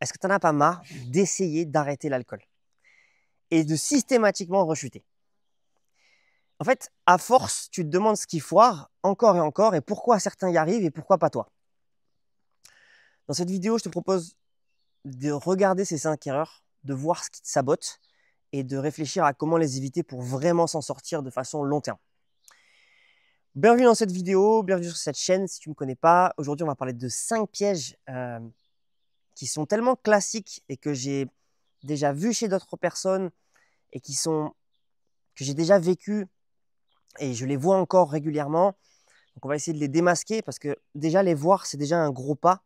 Est-ce que tu n'en as pas marre d'essayer d'arrêter l'alcool et de systématiquement rechuter? En fait, à force, tu te demandes ce qui foire encore et encore et pourquoi certains y arrivent et pourquoi pas toi. Dans cette vidéo, je te propose de regarder ces 5 erreurs, de voir ce qui te sabote et de réfléchir à comment les éviter pour vraiment s'en sortir de façon long terme. Bienvenue dans cette vidéo, bienvenue sur cette chaîne si tu ne me connais pas. Aujourd'hui, on va parler de 5 pièges qui sont tellement classiques et que j'ai déjà vu chez d'autres personnes et que j'ai déjà vécu et je les vois encore régulièrement. Donc on va essayer de les démasquer parce que déjà les voir, c'est déjà un gros pas.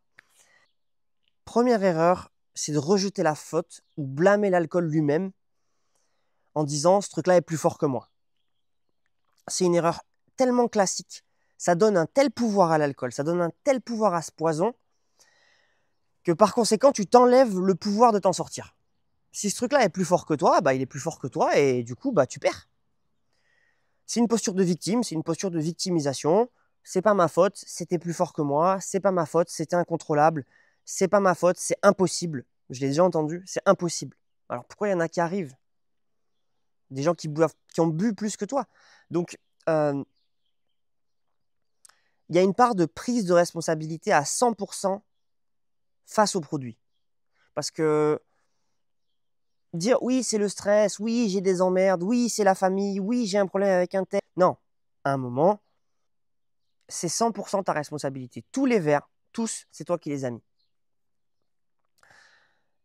Première erreur, c'est de rejeter la faute ou blâmer l'alcool lui-même en disant ce truc-là est plus fort que moi. C'est une erreur tellement classique. Ça donne un tel pouvoir à l'alcool, ça donne un tel pouvoir à ce poison que par conséquent, tu t'enlèves le pouvoir de t'en sortir. Si ce truc-là est plus fort que toi, bah, il est plus fort que toi et du coup, bah, tu perds. C'est une posture de victime, c'est une posture de victimisation. C'est pas ma faute, c'était plus fort que moi, c'est pas ma faute, c'était incontrôlable, c'est pas ma faute, c'est impossible. Je l'ai déjà entendu, c'est impossible. Alors pourquoi il y en a qui arrivent? Des gens qui ont bu plus que toi. Donc, il y a une part de prise de responsabilité à 100% face au produit. Parce que dire oui, c'est le stress, oui, j'ai des emmerdes, oui, c'est la famille, oui, j'ai un problème avec un tel. Non, à un moment, c'est 100% ta responsabilité. Tous les verres, tous, c'est toi qui les as mis.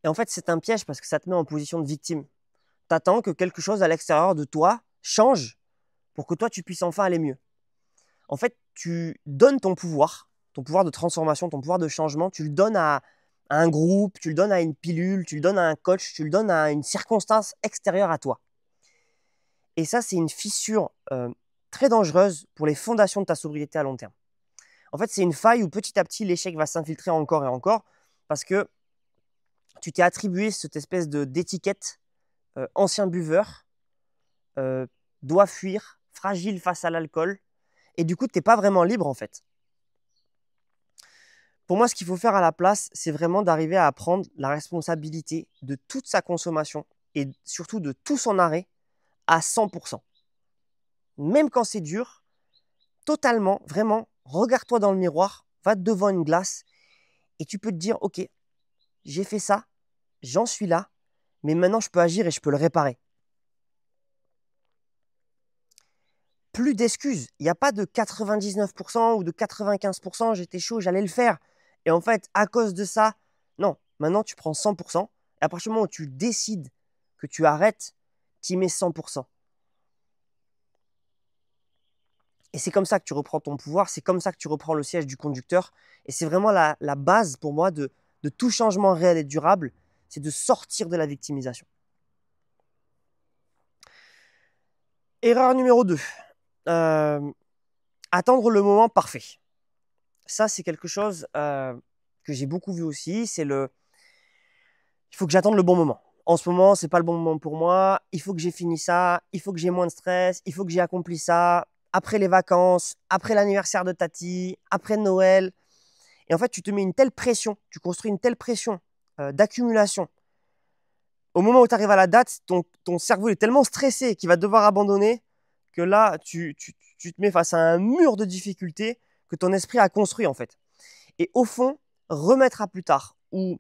Et en fait, c'est un piège parce que ça te met en position de victime. Tu attends que quelque chose à l'extérieur de toi change pour que toi, tu puisses enfin aller mieux. En fait, tu donnes ton pouvoir de transformation, ton pouvoir de changement, tu le donnes à un groupe, tu le donnes à une pilule, tu le donnes à un coach, tu le donnes à une circonstance extérieure à toi. Et ça, c'est une fissure très dangereuse pour les fondations de ta sobriété à long terme. En fait, c'est une faille où petit à petit, l'échec va s'infiltrer encore et encore parce que tu t'es attribué cette espèce d'étiquette ancien buveur, doit fuir, fragile face à l'alcool, et du coup, tu n'es pas vraiment libre en fait. Pour moi, ce qu'il faut faire à la place, c'est vraiment d'arriver à prendre la responsabilité de toute sa consommation et surtout de tout son arrêt à 100%. Même quand c'est dur, totalement, vraiment, regarde-toi dans le miroir, va devant une glace et tu peux te dire, ok, j'ai fait ça, j'en suis là, mais maintenant je peux agir et je peux le réparer. Plus d'excuses. Il n'y a pas de 99% ou de 95%, j'étais chaud, j'allais le faire. Et en fait, à cause de ça, non, maintenant tu prends 100%. Et à partir du moment où tu décides que tu arrêtes, tu y mets 100%. Et c'est comme ça que tu reprends ton pouvoir, c'est comme ça que tu reprends le siège du conducteur. Et c'est vraiment la base pour moi de tout changement réel et durable, c'est de sortir de la victimisation. Erreur numéro 2. Attendre le moment parfait. Ça, c'est quelque chose que j'ai beaucoup vu aussi. Il faut que j'attende le bon moment. En ce moment, c'est pas le bon moment pour moi. Il faut que j'ai fini ça. Il faut que j'ai moins de stress. Il faut que j'ai accompli ça. Après les vacances, après l'anniversaire de Tati, après Noël. Et en fait, tu te mets une telle pression. Tu construis une telle pression d'accumulation. Au moment où tu arrives à la date, ton cerveau est tellement stressé qu'il va devoir abandonner que là, tu te mets face à un mur de difficultés que ton esprit a construit en fait. Et au fond, remettre à plus tard ou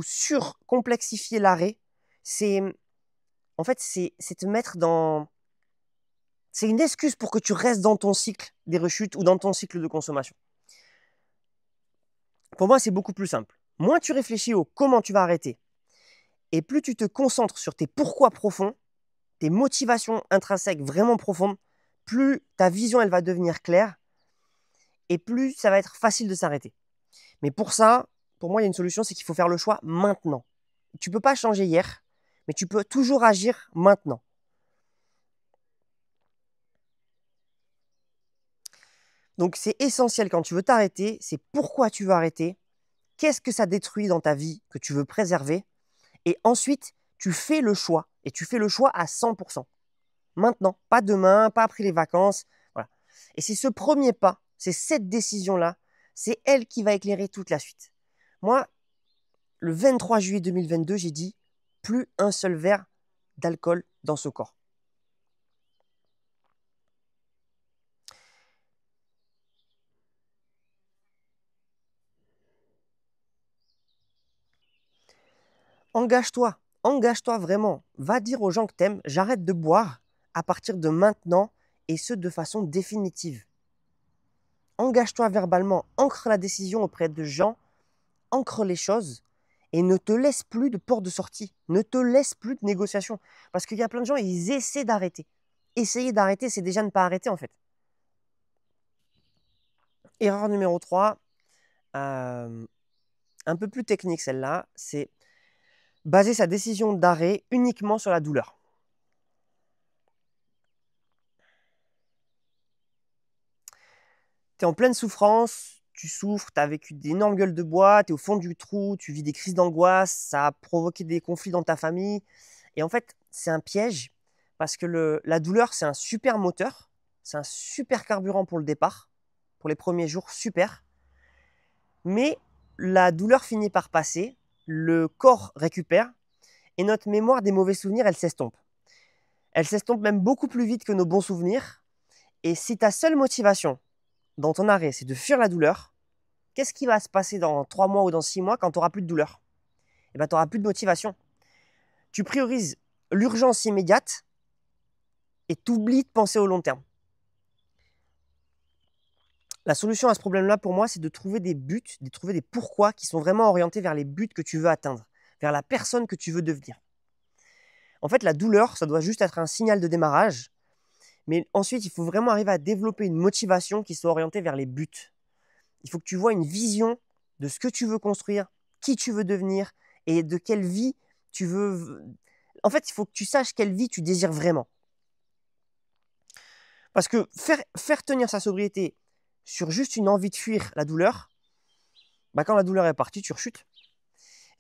surcomplexifier l'arrêt, c'est en fait c'est te mettre dans... C'est une excuse pour que tu restes dans ton cycle des rechutes ou dans ton cycle de consommation. Pour moi, c'est beaucoup plus simple. Moins tu réfléchis au comment tu vas arrêter et plus tu te concentres sur tes pourquoi profonds, tes motivations intrinsèques vraiment profondes, plus ta vision elle va devenir claire et plus ça va être facile de s'arrêter. Mais pour ça, pour moi, il y a une solution, c'est qu'il faut faire le choix maintenant. Tu ne peux pas changer hier, mais tu peux toujours agir maintenant. Donc, c'est essentiel quand tu veux t'arrêter, c'est pourquoi tu veux arrêter, qu'est-ce que ça détruit dans ta vie que tu veux préserver, et ensuite, tu fais le choix, et tu fais le choix à 100%. Maintenant, pas demain, pas après les vacances. Voilà. Et c'est ce premier pas, c'est cette décision-là, c'est elle qui va éclairer toute la suite. Moi, le 23 juillet 2022, j'ai dit plus un seul verre d'alcool dans ce corps. Engage-toi, engage-toi vraiment. Va dire aux gens que t'aimes, j'arrête de boire à partir de maintenant et ce de façon définitive. Engage-toi verbalement, ancre la décision auprès de gens, ancre les choses et ne te laisse plus de porte de sortie, ne te laisse plus de négociation. Parce qu'il y a plein de gens, ils essaient d'arrêter. Essayer d'arrêter, c'est déjà ne pas arrêter en fait. Erreur numéro 3, un peu plus technique celle-là, c'est baser sa décision d'arrêt uniquement sur la douleur. Tu es en pleine souffrance, tu souffres, tu as vécu d'énormes gueules de bois, tu es au fond du trou, tu vis des crises d'angoisse, ça a provoqué des conflits dans ta famille. Et en fait, c'est un piège parce que la douleur, c'est un super moteur, c'est un super carburant pour le départ, pour les premiers jours, super. Mais la douleur finit par passer, le corps récupère et notre mémoire des mauvais souvenirs, elle s'estompe. Elle s'estompe même beaucoup plus vite que nos bons souvenirs. Et si ta seule motivation dans ton arrêt, c'est de fuir la douleur, qu'est-ce qui va se passer dans 3 mois ou dans 6 mois quand tu n'auras plus de douleur? Eh bien, tu n'auras plus de motivation. Tu priorises l'urgence immédiate et tu oublies de penser au long terme. La solution à ce problème-là, pour moi, c'est de trouver des buts, de trouver des pourquoi qui sont vraiment orientés vers les buts que tu veux atteindre, vers la personne que tu veux devenir. En fait, la douleur, ça doit juste être un signal de démarrage, mais ensuite, il faut vraiment arriver à développer une motivation qui soit orientée vers les buts. Il faut que tu vois une vision de ce que tu veux construire, qui tu veux devenir et de quelle vie tu veux. En fait, il faut que tu saches quelle vie tu désires vraiment. Parce que faire tenir sa sobriété sur juste une envie de fuir la douleur, bah quand la douleur est partie, tu rechutes.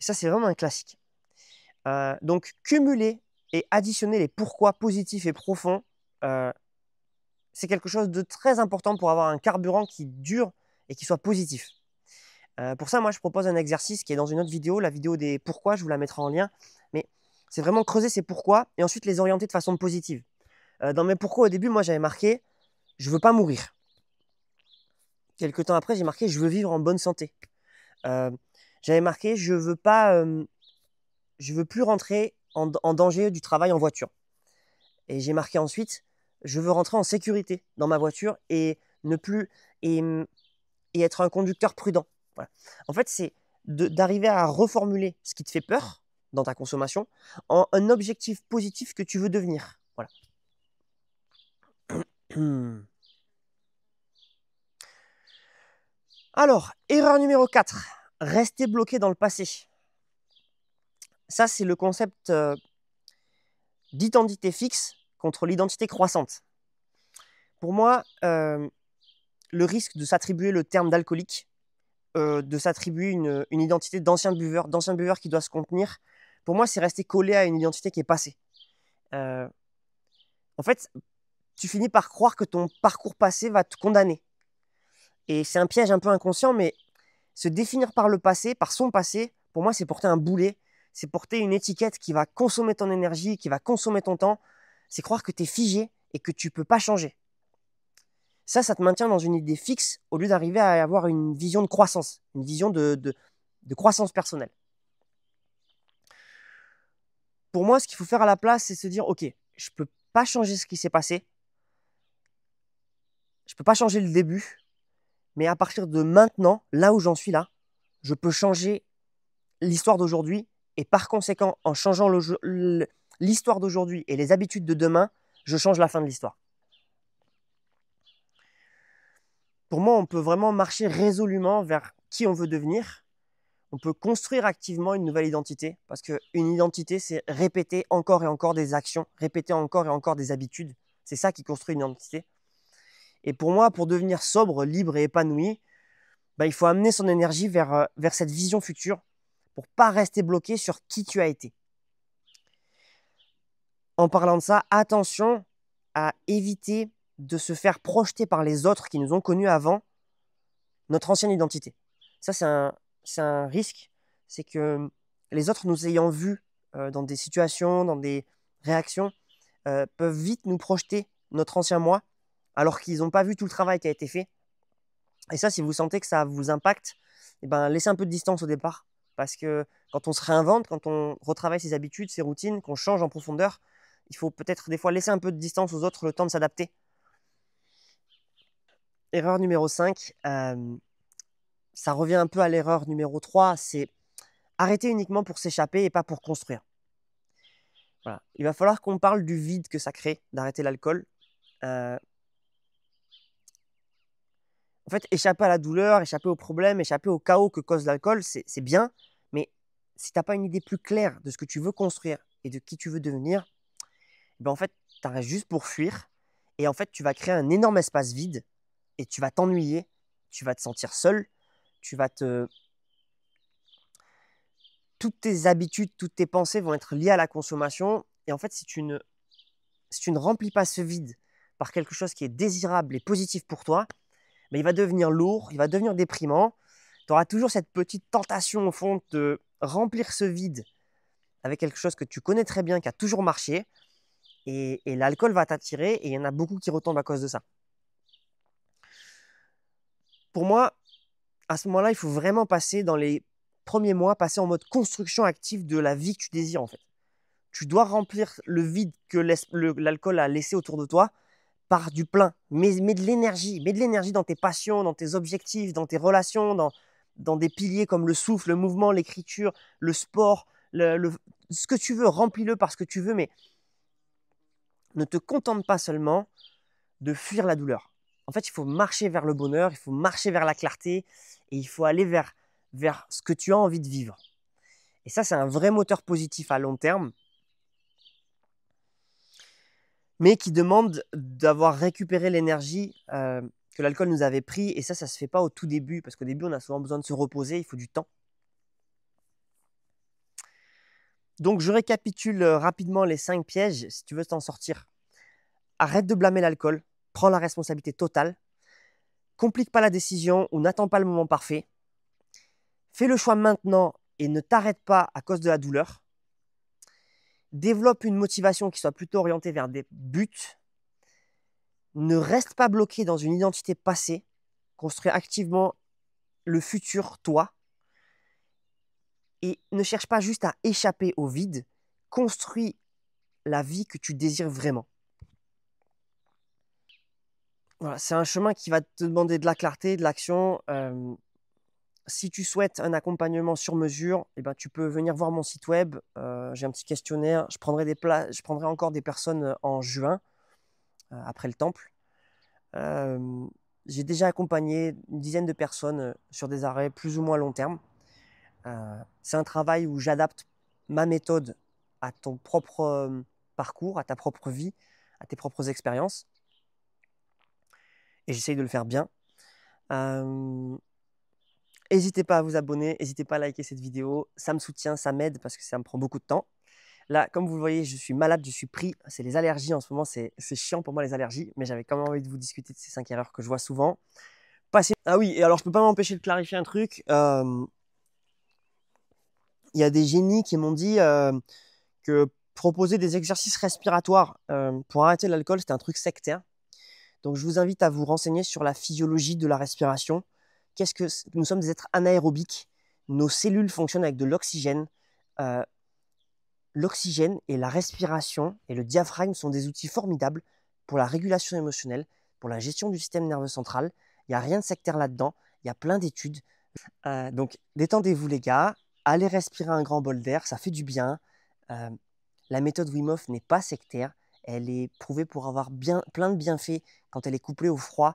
Et ça, c'est vraiment un classique. Donc, cumuler et additionner les pourquoi positifs et profonds, c'est quelque chose de très important pour avoir un carburant qui dure et qui soit positif. Pour ça, moi, je propose un exercice qui est dans une autre vidéo, la vidéo des pourquoi, je vous la mettrai en lien. Mais c'est vraiment creuser ces pourquoi et ensuite les orienter de façon positive. Dans mes pourquoi, au début, moi, j'avais marqué « je veux pas mourir ». Quelques temps après, j'ai marqué « je veux vivre en bonne santé ». J'avais marqué « je veux plus rentrer en danger du travail en voiture ». Et j'ai marqué ensuite « je veux rentrer en sécurité dans ma voiture et ne plus et être un conducteur prudent ». Voilà. En fait, c'est d'arriver à reformuler ce qui te fait peur dans ta consommation en un objectif positif que tu veux devenir. Voilà. Alors, erreur numéro 4, rester bloqué dans le passé. Ça, c'est le concept d'identité fixe contre l'identité croissante. Pour moi, le risque de s'attribuer le terme d'alcoolique, de s'attribuer une identité d'ancien buveur qui doit se contenir, pour moi, c'est rester collé à une identité qui est passée. En fait, tu finis par croire que ton parcours passé va te condamner. Et c'est un piège un peu inconscient, mais se définir par le passé, par son passé, pour moi, c'est porter un boulet, c'est porter une étiquette qui va consommer ton énergie, qui va consommer ton temps, c'est croire que tu es figé et que tu ne peux pas changer. Ça te maintient dans une idée fixe au lieu d'arriver à avoir une vision de croissance, une vision de croissance personnelle. Pour moi, ce qu'il faut faire à la place, c'est se dire, ok, je ne peux pas changer ce qui s'est passé, je ne peux pas changer le début, mais à partir de maintenant, là où j'en suis là, je peux changer l'histoire d'aujourd'hui et par conséquent, en changeant l'histoire d'aujourd'hui et les habitudes de demain, je change la fin de l'histoire. Pour moi, on peut vraiment marcher résolument vers qui on veut devenir. On peut construire activement une nouvelle identité parce qu'une identité, c'est répéter encore et encore des actions, répéter encore et encore des habitudes. C'est ça qui construit une identité. Et pour moi, pour devenir sobre, libre et épanoui, il faut amener son énergie vers cette vision future pour ne pas rester bloqué sur qui tu as été. En parlant de ça, attention à éviter de se faire projeter par les autres qui nous ont connus avant notre ancienne identité. Ça, c'est un risque. c'est que les autres nous ayant vus dans des situations, dans des réactions, peuvent vite nous projeter notre ancien moi, alors qu'ils n'ont pas vu tout le travail qui a été fait. Et ça, si vous sentez que ça vous impacte, eh ben, laissez un peu de distance au départ. Parce que quand on se réinvente, quand on retravaille ses habitudes, ses routines, qu'on change en profondeur, il faut peut-être des fois laisser un peu de distance aux autres, le temps de s'adapter. Erreur numéro 5, ça revient un peu à l'erreur numéro 3, c'est arrêter uniquement pour s'échapper et pas pour construire. Voilà. Il va falloir qu'on parle du vide que ça crée d'arrêter l'alcool. En fait, échapper à la douleur, échapper aux problèmes, échapper au chaos que cause l'alcool, c'est bien, mais si tu n'as pas une idée plus claire de ce que tu veux construire et de qui tu veux devenir, ben en fait, tu arrêtes juste pour fuir et en fait, tu vas créer un énorme espace vide et tu vas t'ennuyer, tu vas te sentir seul, tu vas te... Toutes tes habitudes, toutes tes pensées vont être liées à la consommation et en fait, si tu ne remplis pas ce vide par quelque chose qui est désirable et positif pour toi, mais il va devenir lourd, il va devenir déprimant. Tu auras toujours cette petite tentation au fond de remplir ce vide avec quelque chose que tu connais très bien, qui a toujours marché. Et l'alcool va t'attirer et il y en a beaucoup qui retombent à cause de ça. Pour moi, à ce moment-là, il faut vraiment passer dans les premiers mois, passer en mode construction active de la vie que tu désires en fait. Tu dois remplir le vide que l'alcool a laissé autour de toi par du plein. Mets de l'énergie. Mets de l'énergie dans tes passions, dans tes objectifs, dans tes relations, dans des piliers comme le souffle, le mouvement, l'écriture, le sport, ce que tu veux. Remplis-le par ce que tu veux, mais ne te contente pas seulement de fuir la douleur. En fait, il faut marcher vers le bonheur, il faut marcher vers la clarté et il faut aller vers ce que tu as envie de vivre. Et ça, c'est un vrai moteur positif à long terme, mais qui demande d'avoir récupéré l'énergie que l'alcool nous avait pris. Et ça ne se fait pas au tout début, parce qu'au début, on a souvent besoin de se reposer, il faut du temps. Donc, je récapitule rapidement les 5 pièges, si tu veux t'en sortir. Arrête de blâmer l'alcool, prends la responsabilité totale, complique pas la décision ou n'attends pas le moment parfait. Fais le choix maintenant et ne t'arrête pas à cause de la douleur. Développe une motivation qui soit plutôt orientée vers des buts. Ne reste pas bloqué dans une identité passée. Construis activement le futur toi. Et ne cherche pas juste à échapper au vide. Construis la vie que tu désires vraiment. Voilà, c'est un chemin qui va te demander de la clarté, de l'action. Si tu souhaites un accompagnement sur mesure, eh ben, tu peux venir voir mon site web. J'ai un petit questionnaire. Je prendrai encore des personnes en juin, après le temple. J'ai déjà accompagné une dizaine de personnes sur des arrêts plus ou moins long terme. C'est un travail où j'adapte ma méthode à ton propre parcours, à ta propre vie, à tes propres expériences. Et j'essaye de le faire bien. N'hésitez pas à vous abonner, n'hésitez pas à liker cette vidéo. Ça me soutient, ça m'aide parce que ça me prend beaucoup de temps. Là, comme vous le voyez, je suis malade, je suis pris. C'est les allergies en ce moment, c'est chiant pour moi les allergies. Mais j'avais quand même envie de vous discuter de ces 5 erreurs que je vois souvent. Ah oui, et alors je ne peux pas m'empêcher de clarifier un truc. Il y a des génies qui m'ont dit que proposer des exercices respiratoires pour arrêter l'alcool, c'était un truc sectaire. Donc je vous invite à vous renseigner sur la physiologie de la respiration. Nous sommes des êtres anaérobiques. Nos cellules fonctionnent avec de l'oxygène. L'oxygène et la respiration et le diaphragme sont des outils formidables pour la régulation émotionnelle, pour la gestion du système nerveux central. Il n'y a rien de sectaire là-dedans. Il y a plein d'études. Donc détendez-vous les gars. Allez respirer un grand bol d'air. Ça fait du bien. La méthode Wim Hof n'est pas sectaire. Elle est prouvée pour avoir plein de bienfaits quand elle est couplée au froid.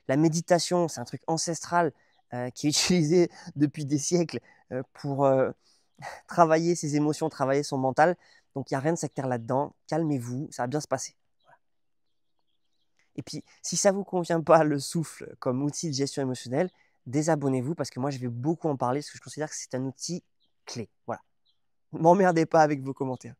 La méditation, c'est un truc ancestral qui est utilisé depuis des siècles pour travailler ses émotions, travailler son mental. Donc, il n'y a rien de sectaire là-dedans. Calmez-vous, ça va bien se passer. Voilà. Et puis, si ça ne vous convient pas, le souffle comme outil de gestion émotionnelle, désabonnez-vous parce que moi, je vais beaucoup en parler parce que je considère que c'est un outil clé. Voilà. Ne m'emmerdez pas avec vos commentaires.